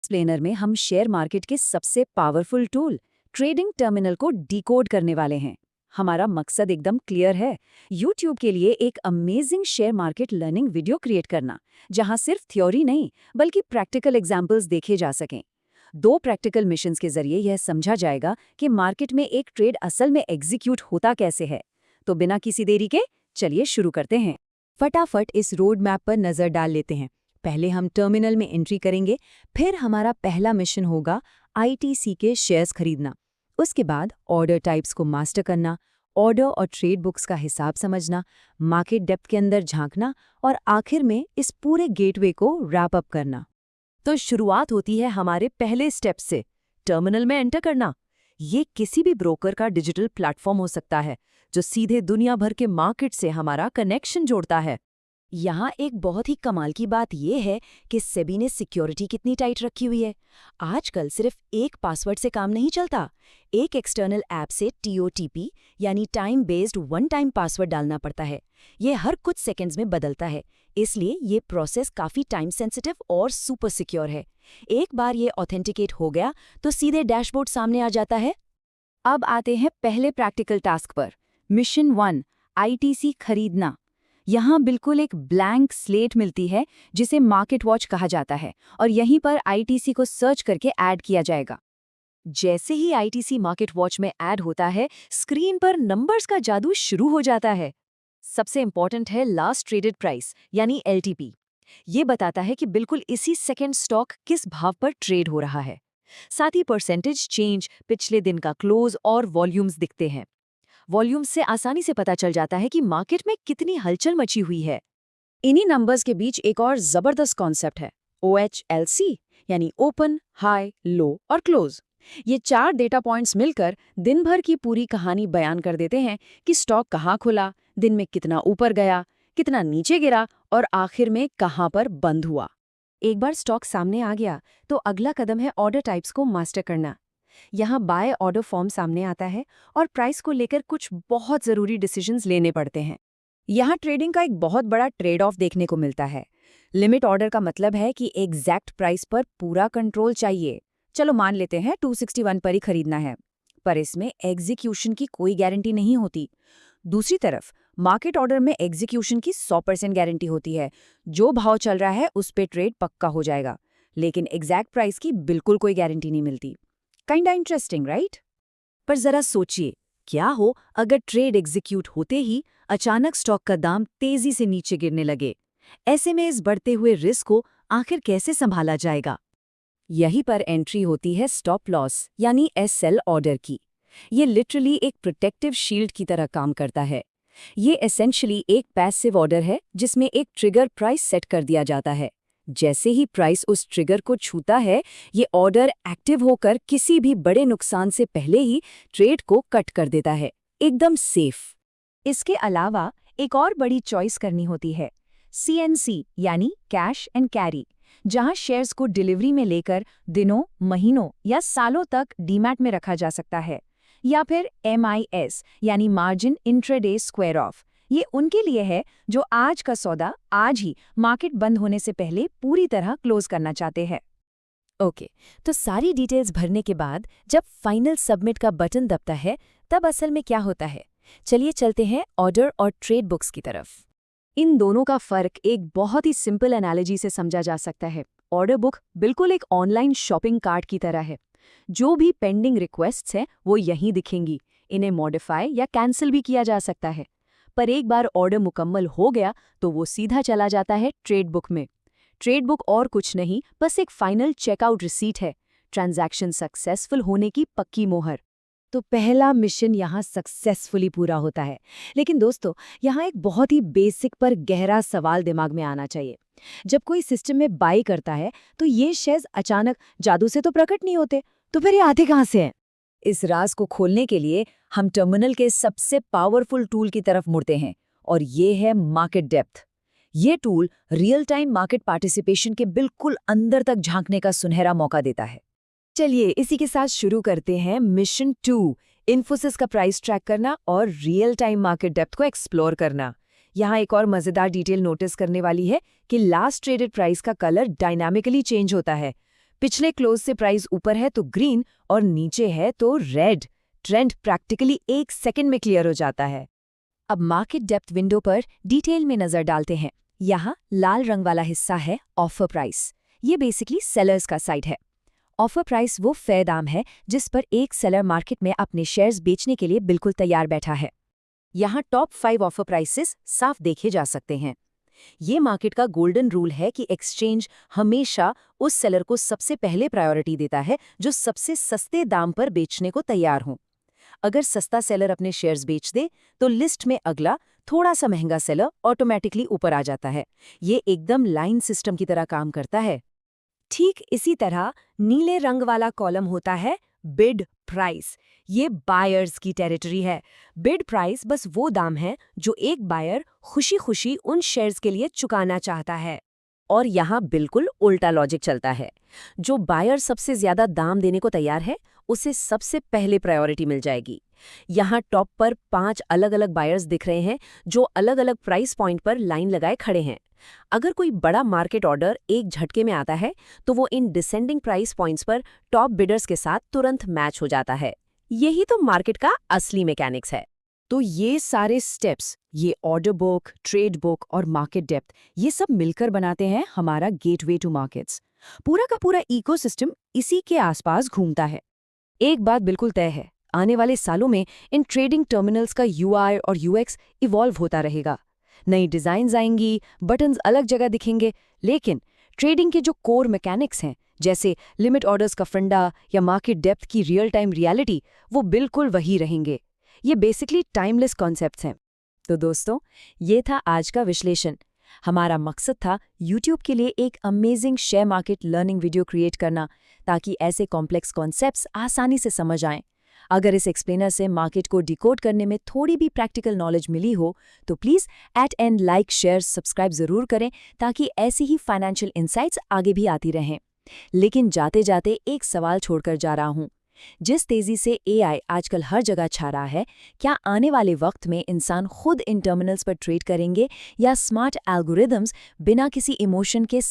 Explainer में हम share market के सबसे पावरफुल टूल ट्रेडिंग टर्मिनल को डिकोड करने वाले हैं। हमारा मकसद एकदम क्लियर है, YouTube के लिए एक amazing share market learning video create करना, जहां सिर्फ थ्योरी नहीं बल्कि प्रैक्टिकल एग्जाम्पल्स देखे जा सकें। 2 प्रैक्टिकल मिशंस के जरिए यह समझा जाएगा कि मार्केट में एक ट्रेड असल में एग्जीक्यूट होता कैसे है। तो बिना किसी देरी के चलिए शुरू करते हैं। फटाफट इस रोड मैप पर नज़र डाल लेते हैं। पहले हम टर्मिनल में एंट्री करेंगे, फिर हमारा पहला मिशन होगा ITC के शेयर्स खरीदना। उसके बाद ऑर्डर टाइप्स को मास्टर करना, ऑर्डर और ट्रेड बुक्स का हिसाब समझना, मार्केट डेप्थ के अंदर झांकना और आखिर में इस पूरे गेटवे को रैप अप करना। तो शुरुआत होती है हमारे पहले स्टेप से, टर्मिनल में एंटर करना। ये किसी भी ब्रोकर का डिजिटल प्लेटफॉर्म हो सकता है जो सीधे दुनिया भर के मार्केट से हमारा कनेक्शन जोड़ता है। यहाँ एक बहुत ही कमाल की बात यह है कि सेबी ने सिक्योरिटी कितनी टाइट रखी हुई है। आजकल सिर्फ एक पासवर्ड से काम नहीं चलता। एक एक्सटर्नल ऐप से TOTP यानी time based one time password डालना पड़ता है। ये हर कुछ सेकंड्स में बदलता है, इसलिए ये प्रोसेस काफ़ी टाइम सेंसिटिव और सुपर सिक्योर है। एक बार ये ऑथेंटिकेट हो गया तो सीधे डैशबोर्ड सामने आ जाता है। अब आते हैं पहले प्रैक्टिकल टास्क पर। मिशन 1, ITC खरीदना। यहाँ बिल्कुल एक ब्लैंक स्लेट मिलती है जिसे मार्केट वॉच कहा जाता है, और यहीं पर ITC को सर्च करके ऐड किया जाएगा। जैसे ही ITC मार्केट वॉच में ऐड होता है, स्क्रीन पर नंबर्स का जादू शुरू हो जाता है। सबसे इंपॉर्टेंट है लास्ट ट्रेडेड प्राइस यानी LTP। ये बताता है कि बिल्कुल इसी सेकंड स्टॉक किस भाव पर ट्रेड हो रहा है। साथ ही परसेंटेज चेंज, पिछले दिन का क्लोज और वॉल्यूम्स दिखते हैं। वॉल्यूम से आसानी से पता चल जाता है कि मार्केट में कितनी हलचल मची हुई है। इन्हीं नंबर्स के बीच एक और जबरदस्त कॉन्सेप्ट है, OHLC यानी ओपन, हाई, लो और क्लोज। ये 4 डेटा पॉइंट्स मिलकर दिन भर की पूरी कहानी बयान कर देते हैं कि स्टॉक कहाँ खुला, दिन में कितना ऊपर गया, कितना नीचे गिरा और आखिर में कहाँ पर बंद हुआ। एक बार स्टॉक सामने आ गया तो अगला कदम है ऑर्डर टाइप्स को मास्टर करना। यहाँ बाय ऑर्डर फॉर्म सामने आता है और प्राइस को लेकर कुछ बहुत ज़रूरी डिसीजंस लेने पड़ते हैं। यहाँ ट्रेडिंग का एक बहुत बड़ा ट्रेड ऑफ देखने को मिलता है। लिमिट ऑर्डर का मतलब है कि एग्जैक्ट प्राइस पर पूरा कंट्रोल चाहिए। चलो मान लेते हैं 261 पर ही खरीदना है, पर इसमें एग्जीक्यूशन की कोई गारंटी नहीं होती। दूसरी तरफ मार्केट ऑर्डर में एग्जीक्यूशन की 100% गारंटी होती है। जो भाव चल रहा है उस पे ट्रेड पक्का हो जाएगा, लेकिन एग्जैक्ट प्राइस की बिल्कुल कोई गारंटी नहीं मिलती। Kinda interesting, right? पर जरा सोचिए, क्या हो अगर ट्रेड एग्जीक्यूट होते ही अचानक स्टॉक का दाम तेजी से नीचे गिरने लगे? ऐसे में इस बढ़ते हुए रिस्क को आखिर कैसे संभाला जाएगा? यहीं पर एंट्री होती है स्टॉप लॉस यानी SL ऑर्डर की। ये लिटरली एक प्रोटेक्टिव शील्ड की तरह काम करता है। ये एसेंशियली एक पैसिव ऑर्डर है जिसमें एक ट्रिगर प्राइस सेट कर दिया जाता है। जैसे ही प्राइस उस ट्रिगर को छूता है, ये ऑर्डर एक्टिव होकर किसी भी बड़े नुकसान से पहले ही ट्रेड को कट कर देता है, एकदम सेफ। इसके अलावा एक और बड़ी चॉइस करनी होती है, CNC यानी कैश एंड कैरी, जहां शेयर्स को डिलीवरी में लेकर दिनों, महीनों या सालों तक डीमैट में रखा जा सकता है। या फिर MIS यानी मार्जिन इंट्राडे स्क्वायर ऑफ। ये उनके लिए है जो आज का सौदा आज ही मार्केट बंद होने से पहले पूरी तरह क्लोज करना चाहते हैं। ओके, तो सारी डिटेल्स भरने के बाद जब फाइनल सबमिट का बटन दबता है, तब असल में क्या होता है? चलिए चलते हैं ऑर्डर और ट्रेड बुक्स की तरफ। इन दोनों का फर्क एक बहुत ही सिंपल एनालॉजी से समझा जा सकता है। ऑर्डर बुक बिल्कुल एक ऑनलाइन शॉपिंग कार्ट की तरह है। जो भी पेंडिंग रिक्वेस्ट्स हैं वो यहीं दिखेंगी। इन्हें मॉडिफाई या कैंसिल भी किया जा सकता है। पर एक बार ऑर्डर मुकम्मल हो गया तो वो सीधा चला जाता है ट्रेड बुक में। ट्रेड बुक और कुछ नहीं, बस एक फाइनल चेकआउट रिसीट है, ट्रांजैक्शन सक्सेसफुल होने की पक्की मोहर। तो पहला मिशन यहाँ सक्सेसफुली पूरा होता है। लेकिन दोस्तों, यहाँ एक बहुत ही बेसिक पर गहरा सवाल दिमाग में आना चाहिए। जब कोई सिस्टम में बाई करता है तो ये शेयर्स अचानक जादू से तो प्रकट नहीं होते, तो फिर ये आते कहाँ से हैं? इस राज को खोलने के लिए हम टर्मिनल के सबसे पावरफुल टूल की तरफ मुड़ते हैं, और ये है मार्केट डेप्थ। ये tool real time market participation के बिल्कुल अंदर तक झांकने का सुनहरा मौका देता है। चलिए इसी के साथ शुरू करते हैं मिशन 2, इन्फोसिस का प्राइस ट्रैक करना और रियल टाइम मार्केट डेप्थ को एक्सप्लोर करना। यहाँ एक और मजेदार डिटेल नोटिस करने वाली है कि लास्ट ट्रेडेड प्राइस का कलर डायनामिकली चेंज होता है। पिछले क्लोज से प्राइस ऊपर है तो ग्रीन और नीचे है तो रेड। ट्रेंड प्रैक्टिकली 1 सेकंड में क्लियर हो जाता है। अब मार्केट डेप्थ विंडो पर डिटेल में नजर डालते हैं। यहाँ लाल रंग वाला हिस्सा है ऑफर प्राइस। ये बेसिकली सेलर्स का साइड है। ऑफर प्राइस वो फेयर दाम है जिस पर एक सेलर मार्केट में अपने शेयर्स बेचने के लिए बिल्कुल तैयार बैठा है। यहाँ टॉप 5 ऑफर प्राइसेस साफ देखे जा सकते हैं। ये मार्केट का गोल्डन रूल है कि एक्सचेंज हमेशा उस सेलर को सबसे पहले प्रायोरिटी देता है जो सबसे सस्ते दाम पर बेचने को तैयार हो। अगर सस्ता सेलर अपने शेयर्स बेच दे तो लिस्ट में अगला थोड़ा सा महंगा सेलर ऑटोमेटिकली ऊपर आ जाता है। ये एकदम लाइन सिस्टम की तरह काम करता है। ठीक इसी तरह नीले रंग वाला कॉलम होता है बिड प्राइस। ये बायर्स की टेरिटरी है। बिड प्राइस बस वो दाम है जो एक बायर खुशी खुशी उन शेयर्स के लिए चुकाना चाहता है। और यहाँ बिल्कुल उल्टा लॉजिक चलता है। जो बायर सबसे ज्यादा दाम देने को तैयार है उसे सबसे पहले प्रायोरिटी मिल जाएगी। यहाँ टॉप पर 5 अलग अलग बायर्स दिख रहे हैं जो अलग अलग प्राइस पॉइंट पर लाइन लगाए खड़े हैं। अगर कोई बड़ा मार्केट ऑर्डर एक झटके में आता है तो वो इन डिसेंडिंग प्राइस पॉइंट्स पर टॉप बिडर्स के साथ तुरंत मैच हो जाता है। यही तो मार्केट का असली मैकेनिक्स है। तो ये सारे स्टेप्स, ये ऑर्डर बुक, ट्रेड बुक और मार्केट डेप्थ, ये सब मिलकर बनाते हैं हमारा गेटवे टू मार्केट्स। पूरा का पूरा इकोसिस्टम इसी के आसपास घूमता है। एक बात बिल्कुल तय है, आने वाले सालों में इन ट्रेडिंग टर्मिनल्स का यूआई और यूएक्स इवॉल्व होता रहेगा। नई डिज़ाइंस आएंगी, बटन्स अलग जगह दिखेंगे, लेकिन ट्रेडिंग के जो कोर मैकेनिक्स हैं जैसे लिमिट ऑर्डर्स का फंडा या मार्केट डेप्थ की रियल टाइम रियलिटी, वो बिल्कुल वही रहेंगे। ये बेसिकली टाइमलेस कॉन्सेप्ट्स हैं। तो दोस्तों, ये था आज का विश्लेषण। हमारा मकसद था YouTube के लिए एक amazing share market learning video create करना ताकि ऐसे कॉम्प्लेक्स कॉन्सेप्ट्स आसानी से समझ आएं। अगर इस एक्सप्लेनर से मार्केट को डिकोड करने में थोड़ी भी प्रैक्टिकल नॉलेज मिली हो तो please @n like share subscribe ज़रूर करें ताकि ऐसी ही फाइनेंशियल इंसाइट्स आगे भी आती रहें। लेकिन जाते जाते एक सवाल छोड़कर जा रहा हूँ। जिस तेज़ी से AI आजकल हर जगह छा रहा है, क्या आने वाले वक्त में इंसान खुद इन टर्मिनल्स पर ट्रेड करेंगे या स्मार्ट एल्गोरिदम्स बिना किसी इमोशन के